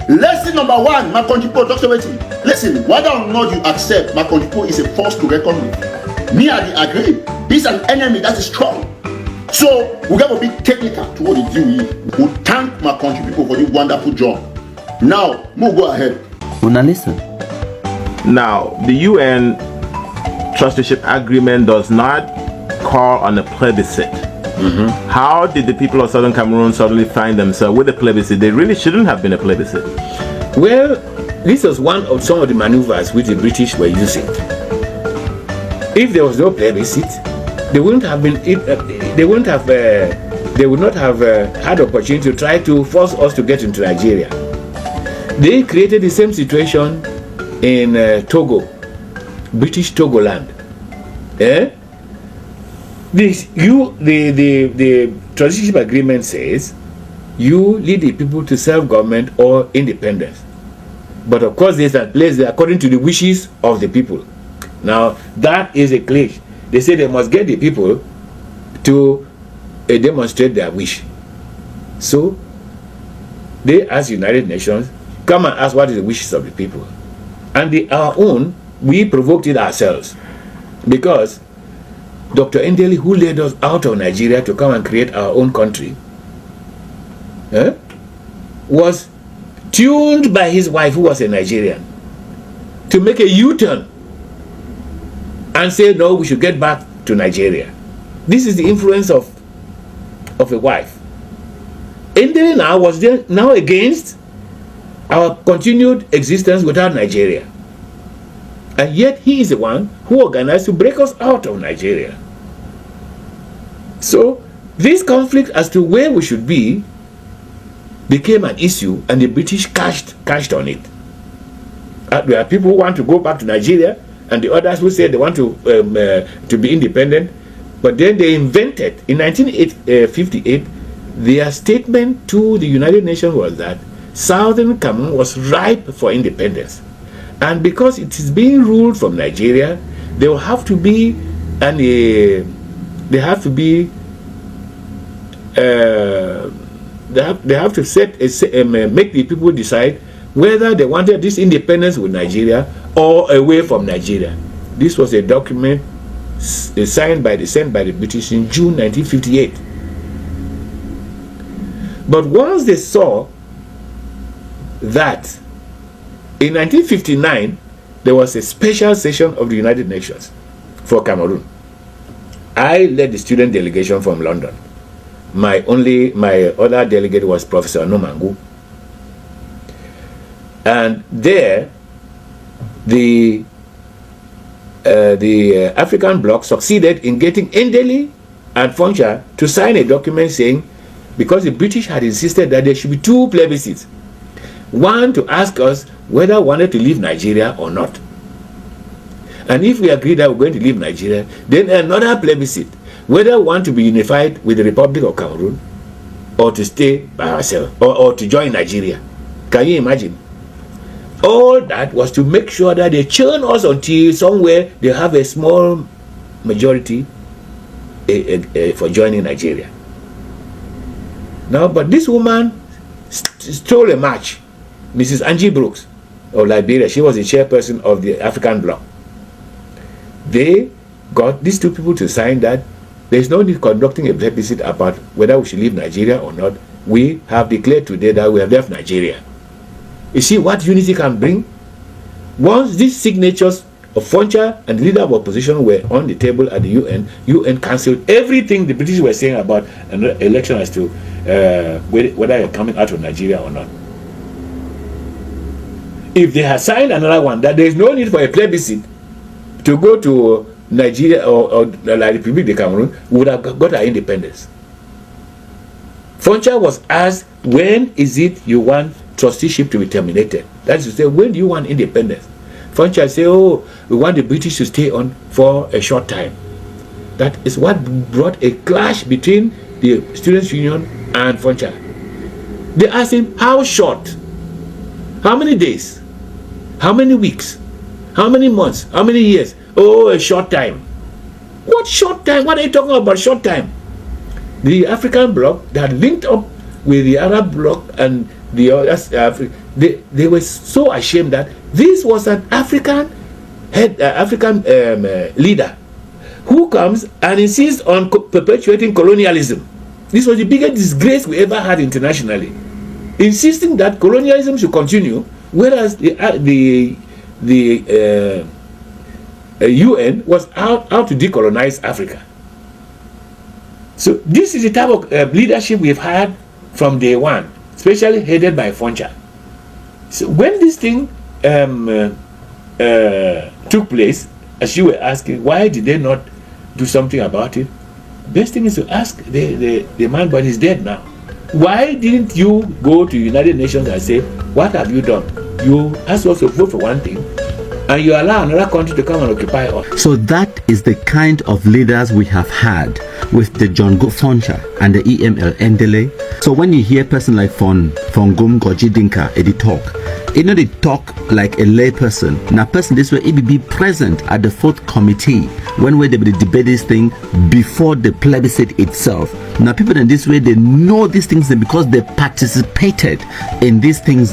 Lesson number one, my country people, Dr. Waiting. Listen, whether or not you accept my country people is a force to reckon with. Me, I agree. He's an enemy that is strong. So we got to be technical to what they do. We thank my country people for the wonderful job. Now, we'll go ahead. Una listen. Now, the UN trusteeship agreement does not call on a plebiscite. How did the people of Southern Cameroon suddenly find themselves with a plebiscite? They really shouldn't have been a plebiscite. Well, this was one of some of the maneuvers which the British were using. If there was no plebiscite, they wouldn't have been. They would not have had opportunity to try to force us to get into Nigeria. They created the same situation in Togo, British Togoland. The transition agreement says you lead the people to self-government or independence. But of course, there's a place there according to the wishes of the people. Now, that is a clash. They say they must get the people to demonstrate their wish. So, they ask United Nations, come and ask what is the wishes of the people. And our own, we provoked it ourselves. Because Dr. Ndeli, who led us out of Nigeria to come and create our own country, was tuned by his wife, who was a Nigerian, to make a U-turn and say, no, we should get back to Nigeria. This is the influence of a wife. Ndeli now was there now against our continued existence without Nigeria. And yet he is the one who organized to break us out of Nigeria. So this conflict as to where we should be became an issue, and the British cashed on it. There are people who want to go back to Nigeria, and the others who said they want to be independent. But then they invented, in 1958, their statement to the United Nations was that Southern Cameroon was ripe for independence. And because it is being ruled from Nigeria, there will have to be they have to make the people decide whether they wanted this independence with Nigeria or away from Nigeria. This was a document sent by the British in June 1958. But once they saw that in 1959, there was a special session of the United Nations for Cameroon. I led the student delegation from London. My other delegate was Professor Nomangu. And there, the African bloc succeeded in getting Ndeli and Foncha to sign a document saying, because the British had insisted that there should be two plebiscites. One to ask us whether we wanted to leave Nigeria or not. And if we agreed that we're going to leave Nigeria, then another plebiscite, whether we want to be unified with the Republic of Cameroon or to stay by ourselves or to join Nigeria. Can you imagine? All that was to make sure that they churn us until somewhere they have a small majority for joining Nigeria. Now, but this woman stole a match. Mrs. Angie Brooks of Liberia, she was the chairperson of the African bloc. They got these two people to sign that there is no need conducting a plebiscite about whether we should leave Nigeria or not. We have declared today that we have left Nigeria. You see what unity can bring? Once these signatures of Foncha and the leader of opposition were on the table at the UN cancelled everything the British were saying about an election as to whether you're coming out of Nigeria or not. If they had signed another one, that there is no need for a plebiscite to go to Nigeria or the Republic of Cameroon, we would have got our independence. Foncha was asked, when is it you want trusteeship to be terminated? That is to say, when do you want independence? Foncha said, oh, we want the British to stay on for a short time. That is what brought a clash between the Students' Union and Foncha. They asked him, how short? How many days? How many weeks? How many months? How many years? Oh, a short time. What short time? What are you talking about short time? The African bloc that linked up with the Arab bloc and the they were so ashamed that this was an African leader who comes and insists on perpetuating colonialism. This was the biggest disgrace we ever had internationally, insisting that colonialism should continue, whereas the UN was out to decolonize Africa. So this is the type of leadership we've had from day one, especially headed by Foncha. So when this thing took place, as you were asking, why did they not do something about it? Best thing is to ask the man, but he's dead now. Why didn't you go to United Nations and say, what have you done? You asked us to vote for one thing, and you allow another country to come and occupy us. So that is the kind of leaders we have had with the John Go Foncha and the EML Ndele. So when you hear a person like Fongum Gojidinka, they talk, they talk like a lay person. Now person this way, it be present at the fourth committee when they will debate this thing before the plebiscite itself. Now people in this way, they know these things because they participated in these things.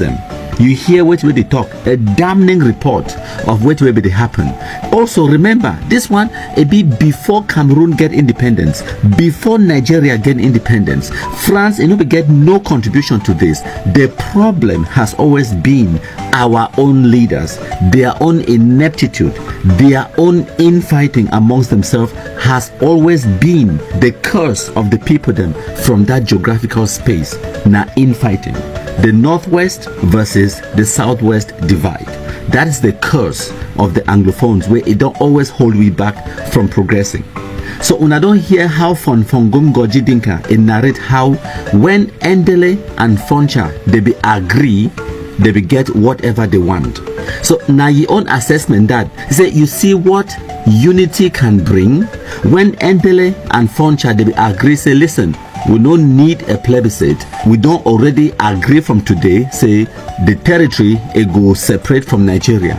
You hear which way they talk, a damning report of which way they happen. Also remember, this one, it be before Cameroon get independence, before Nigeria get independence. France, get no contribution to this. The problem has always been our own leaders, their own ineptitude, their own infighting amongst themselves has always been the curse of the people them from that geographical space. Now infighting. The northwest versus the southwest divide. That is the curse of the Anglophones, where it don't always hold we back from progressing. So when I don't hear how Fongum Gojidinka narrate how when Ndele and Foncha they be agree, they be get whatever they want. So now your own assessment that say you see what unity can bring when Ndele and Foncha they be agree, say listen, we don't need a plebiscite. We don't already agree from today, say the territory it go separate from Nigeria.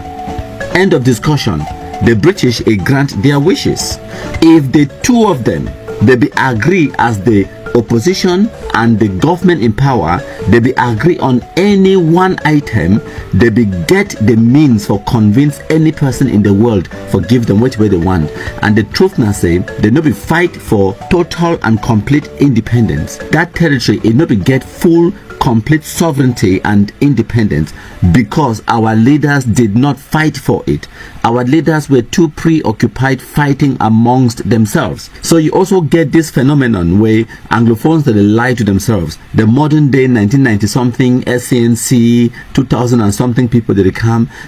End of discussion. The British grant their wishes. If the two of them they be agree as the opposition and the government in power, they be agree on any one item, they be get the means for convince any person in the world for give them which way they want. And the truth now say they no be fight for total and complete independence. That territory it no be get full complete sovereignty and independence because our leaders did not fight for it. Our leaders were too preoccupied fighting amongst themselves. So you also get this phenomenon where Anglophones that they lie to themselves. The modern day 1990 something SCNC 2000 and something people that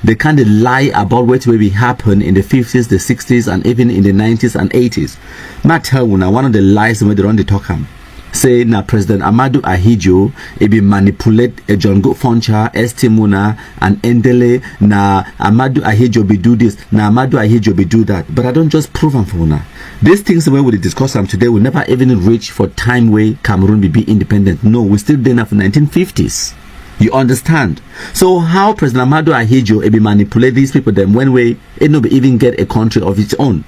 they kind of lie about what will happen in the 50s, the 60s, and even in the 90s and 80s. Not tell you now one of the lies where they run the talk say na President Amadou Ahidjo be manipulate a John Go Foncha, Estimuna and Ndele na Amadou Ahidjo be do this, na Amadou Ahidjo be do that. But I don't just prove them for now. These things when we discuss them today will never even reach for time where Cameroon will be independent. No, we're still there for 1950s. You understand? So how President Amadou Ahidjo be manipulate these people then when we no be even get a country of its own?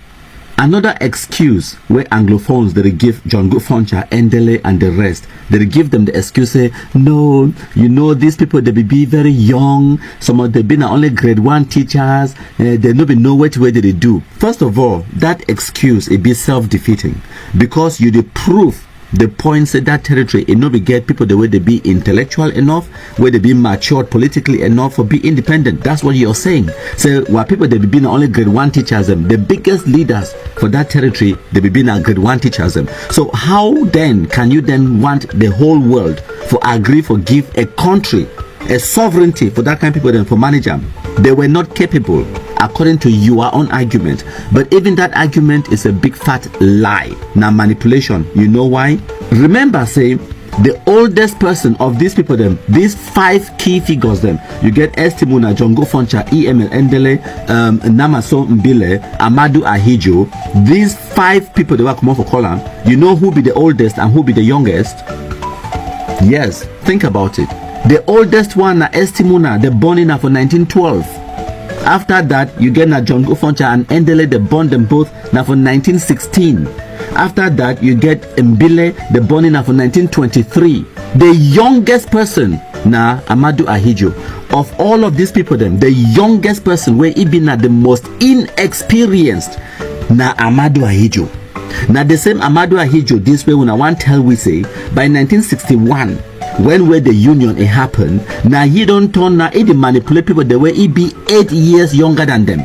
Another excuse where Anglophones they give John Go Foncha, Ndele and the rest, they give them the excuse say, no, these people they be very young, some of them been only grade 1 teachers, they no be know which way they do. First of all, that excuse it be self-defeating because you the proof the point said that territory it no be get people the way they be intellectual enough, where they be matured politically enough for be independent. That's what you're saying. So while people they be being only grade 1 teachers the biggest leaders for that territory they be being a grade 1 teachers So how then can you then want the whole world for agree for give a country a sovereignty for that kind of people then for manage them? They were not capable according to your own argument. But even that argument is a big fat lie. Now manipulation. You know why? Remember say the oldest person of these people them, these 5 key figures them, you get Estimuna, John Go Foncha, EML Ndele, Namaso Mbile, Amadou Ahidjo. These 5 people that will come off for column, you know who be the oldest and who be the youngest? Yes, think about it. The oldest one na Estimuna, the born in for 1912. After that, you get na John Go Foncha and Ndele, the born them both now for 1916. After that, you get Mbile, the born in for 1923. The youngest person na Amadu Ahijo. Of all of these people them, the youngest person where he been at the most inexperienced na Amadu Ahijo. Now the same Amadu Ahijo, this way when I want tell we say by 1961 when where the union it happened, now he don't turn now he manipulate people the way he be 8 years younger than them.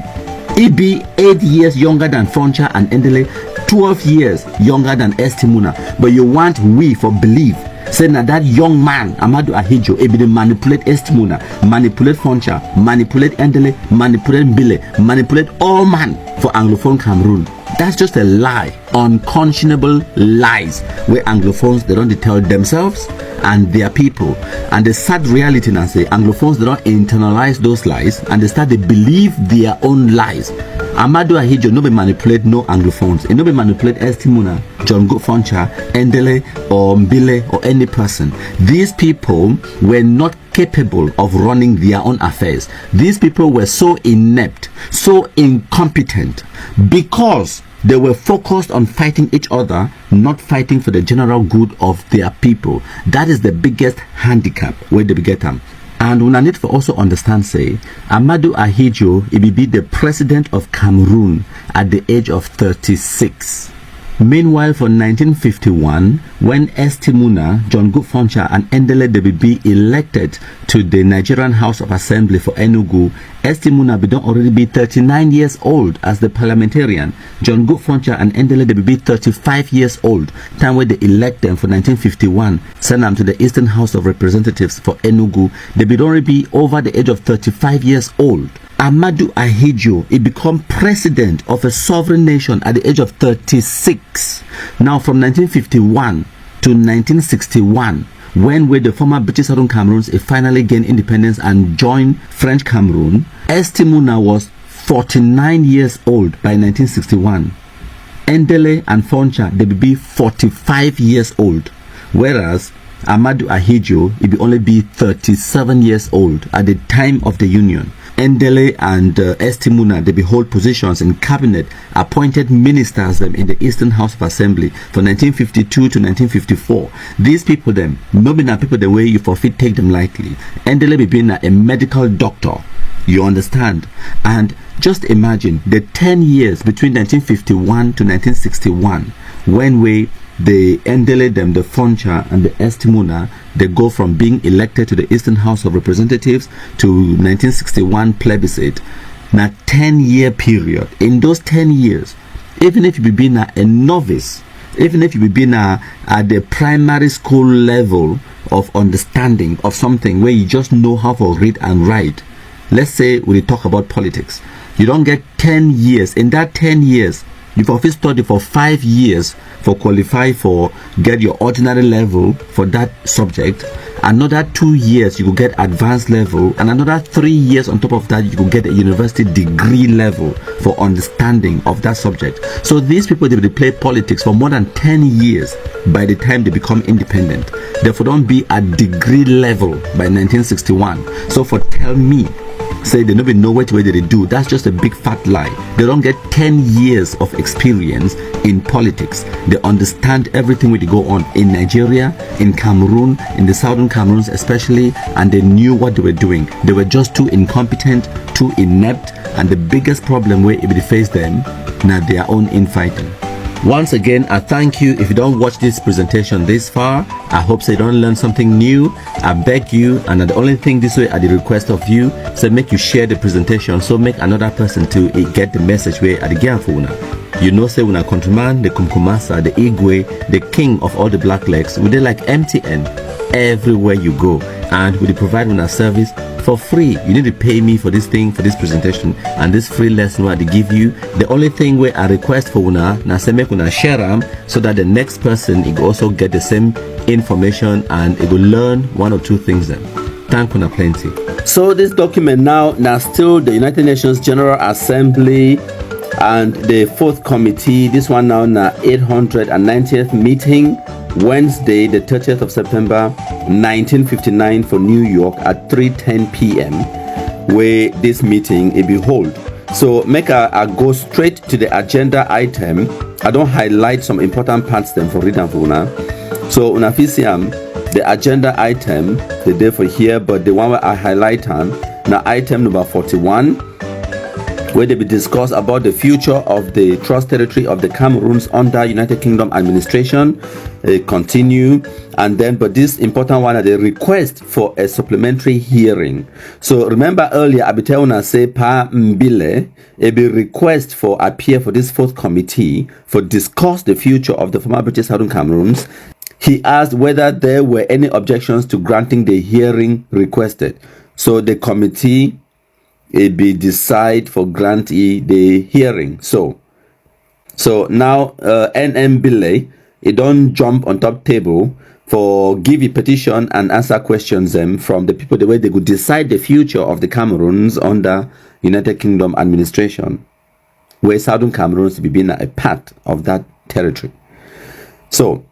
He be 8 years younger than Foncha and Endele, 12 years younger than Estimuna. But you want we for believe say now that young man Amadu Ahijo he be the manipulate Estimuna, manipulate Foncha, manipulate Endele, manipulate Mbile, manipulate all man for Anglophone Cameroon. That's just a lie, unconscionable lies where Anglophones they don't tell themselves and their people. And the sad reality now say Anglophones they don't internalize those lies and they start to believe their own lies. Amadu Ahijo no be manipulate no Anglophones. It no be manipulate Estimuna, John Foncha, Endele or Mbile or any person. These people were not capable of running their own affairs. These people were so inept, so incompetent because they were focused on fighting each other, not fighting for the general good of their people. That is the biggest handicap where they get them. And we need to also understand, say, Amadu Ahijo, he be the president of Cameroon at the age of 36. Meanwhile, for 1951, when Estimuna, John Foncha, and Endele be elected to the Nigerian House of Assembly for Enugu, Estimuna don't already be 39 years old as the parliamentarian. John Foncha and Endele be 35 years old. Time where they elect them for 1951, send them to the Eastern House of Representatives for Enugu. They don't already be over the age of 35 years old. Amadu Ahijo, he become president of a sovereign nation at the age of 36. Now from 1951 to 1961, when the former British Southern Cameroons finally gained independence and joined French Cameroon, Estimuna was 49 years old by 1961. Endele and Foncha, they be 45 years old, whereas Amadu Ahijo, he be only be 37 years old at the time of the union. Endele and Estimuna, they hold positions in cabinet, appointed ministers them in the Eastern House of Assembly from 1952 to 1954. These people them, no be people the way you forfeit take them lightly. Endele be being a medical doctor, you understand? And just imagine the 10 years between 1951 to 1961 when the Endele them, the Foncha and the Estimuna, they go from being elected to the Eastern House of Representatives to 1961 plebiscite. Now 10-year period. In those 10 years, even if you be a novice, even if you be at the primary school level of understanding of something where you just know how to read and write, let's say we talk about politics, you don't get 10 years. In that 10 years, you've often studied for 5 years for qualify for get your ordinary level for that subject. Another 2 years you will get advanced level, and another 3 years on top of that you will get a university degree level for understanding of that subject. So these people, they will play politics for more than 10 years by the time they become independent. Therefore don't be at degree level by 1961. So for tell me say they don't even know what way they do, that's just a big fat lie. They don't get 10 years of experience in politics. They understand everything when they go on in Nigeria, in Cameroon, in the southern Cameroons especially, and they knew what they were doing. They were just too incompetent, too inept, and the biggest problem where if they face them, now their own infighting. Once again, I thank you. If you don't watch this presentation this far, I hope so you don't learn something new. I beg you, and the only thing this way at the request of you, so make you share the presentation so make another person to get the message where at the game for una. You know, say una countryman, the Kumkumasa, the Igwe, the king of all the black legs, we they like MTN everywhere you go, and we provide una service for free. You need to pay me for this thing, for this presentation, and this free lesson where I give you. The only thing where I request for una, na say make una share them so that the next person it will also get the same information and it will learn one or two things then. Thank una plenty. So this document now still the United Nations General Assembly and the 4th committee. This one now 890th meeting, Wednesday the 30th of September 1959 for New York at 3:10 p.m. where this meeting will be held. So make I go straight to the agenda item. I don't highlight some important parts them for reading for una. So una fisiam the agenda item, the day for here, but the one where I highlight on now item number 41, where they be discuss about the future of the trust territory of the Cameroons under United Kingdom administration. Continue, and then but this important one, the request for a supplementary hearing. So remember earlier I be telling us say Pa Mbile a be request for appear for this fourth committee for discuss the future of the former British Southern Cameroons. He asked whether there were any objections to granting the hearing requested. So the committee be decide for grantee the hearing. So now NM Bile it don't jump on top table for give a petition and answer questions from the people the way they could decide the future of the Cameroons under United Kingdom administration, where Southern Cameroons be being a part of that territory. So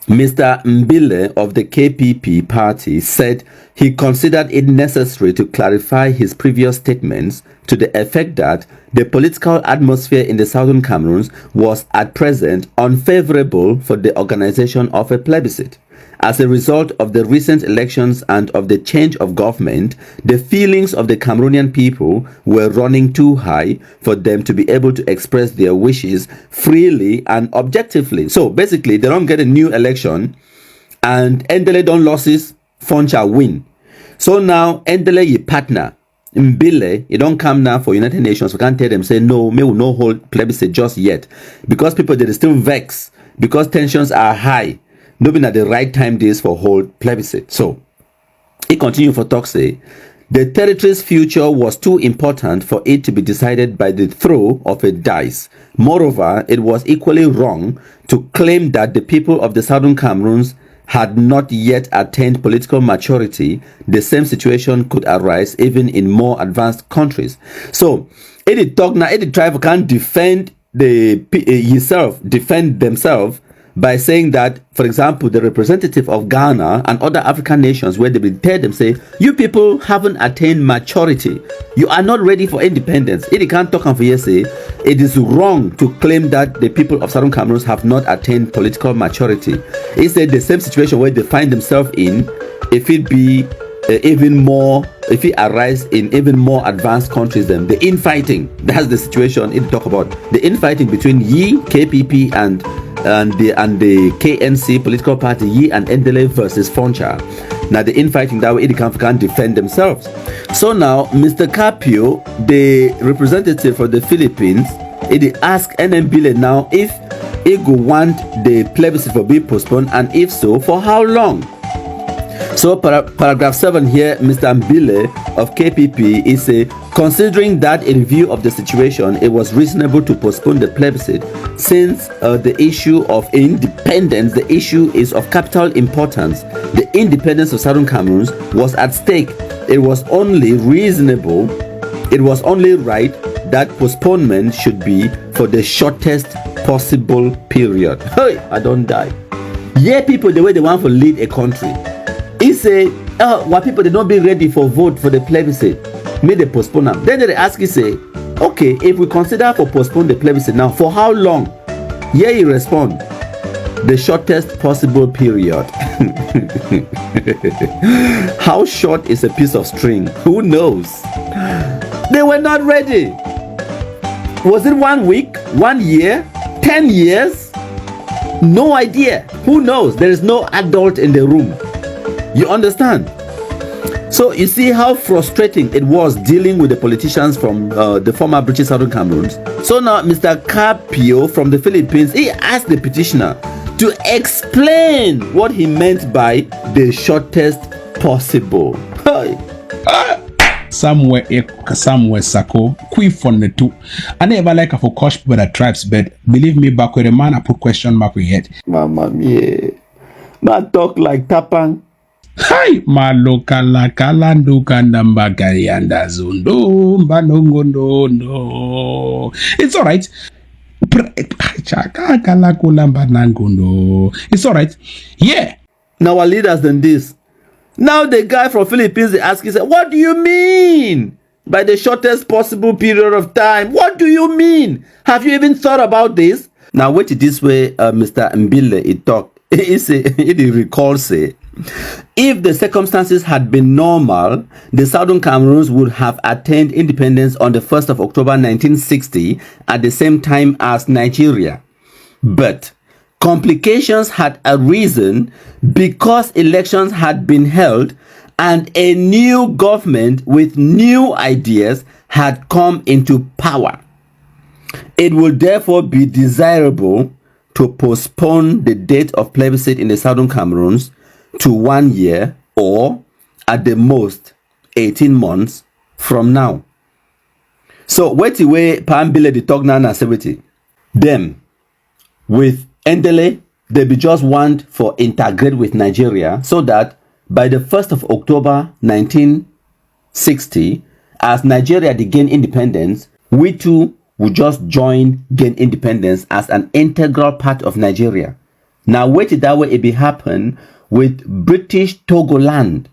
Mr. Mbile of the KPP party said he considered it necessary to clarify his previous statements to the effect that the political atmosphere in the Southern Cameroons was at present unfavorable for the organization of a plebiscite. As a result of the recent elections and of the change of government, the feelings of the Cameroonian people were running too high for them to be able to express their wishes freely and objectively. So basically, they don't get a new election and Ndele don't losses, Foncha win. So now Ndele ye partner. Mbile, you don't come now for United Nations. We can't tell them, say, no, may we no hold plebiscite just yet. Because people, they still vex. Because tensions are high. Nobody at the right time days for hold plebiscite. So, he continued for talk say, the territory's future was too important for it to be decided by the throw of a dice. Moreover, it was equally wrong to claim that the people of the Southern Cameroons had not yet attained political maturity. The same situation could arise even in more advanced countries. So, any talk now, any tribe can defend defend themselves by saying that, for example, the representative of Ghana and other African nations, where they will tell them, say, you people haven't attained maturity. You are not ready for independence. If you can't talk for you, say, it is wrong to claim that the people of Southern Cameroon have not attained political maturity. It's the same situation where they find themselves in, if it be if it arise in even more advanced countries than the infighting. That's the situation it talk about. The infighting between KPP and the KNC political party, and Ndele versus Foncha. Now the infighting that way it can't defend themselves. So now Mr. Capio, the representative for the Philippines, it asked NMBile now if it go want the plebiscite to be postponed, and if so, for how long? So paragraph 7 here, Mr. Mbile of KPP is considering that in view of the situation, it was reasonable to postpone the plebiscite since the issue of independence, the issue is of capital importance. The independence of Southern Cameroon was at stake. It was only reasonable, it was only right that postponement should be for the shortest possible period. Hey, I don't die. Yeah, people, the way they want to lead a country. He say, why people they don't be ready for vote for the plebiscite, may they postpone them. Then they ask you say, okay, if we consider for postpone the plebiscite now, for how long? Yeah, he respond, the shortest possible period. How short is a piece of string? Who knows? They were not ready. Was it 1 week, 1 year, 10 years? No idea. Who knows? There is no adult in the room. You understand? So you see how frustrating it was dealing with the politicians from the former British Southern Cameroons. So now Mr. Capio from the Philippines, he asked the petitioner to explain what he meant by the shortest possible. Somewhere Sako, quick on the two. I never like for coach people that tribes, but believe me, back with the man, I put question mark with it. Mama mia, man talk like Tapang. Hi, malokala kalando kandamba kayanda zundo mbanongo no. It's all right. It's all right. Yeah. Now our leaders than this. Now the guy from Philippines they ask, he said, what do you mean by the shortest possible period of time? What do you mean? Have you even thought about this? Now wait this way, Mr. Mbile, he talk. it recalls say, if the circumstances had been normal, the Southern Cameroons would have attained independence on the 1st of October 1960 at the same time as Nigeria. But complications had arisen because elections had been held and a new government with new ideas had come into power. It would therefore be desirable to postpone the date of plebiscite in the Southern Cameroons to 1 year or at the most 18 months from now. So wait the way Pambile the talk now na 70. Them with Ndele, they be just want for integrate with Nigeria so that by the 1st of October 1960, as Nigeria gain independence, we too will just gain independence as an integral part of Nigeria. Now wait that way it be happen with British Togoland.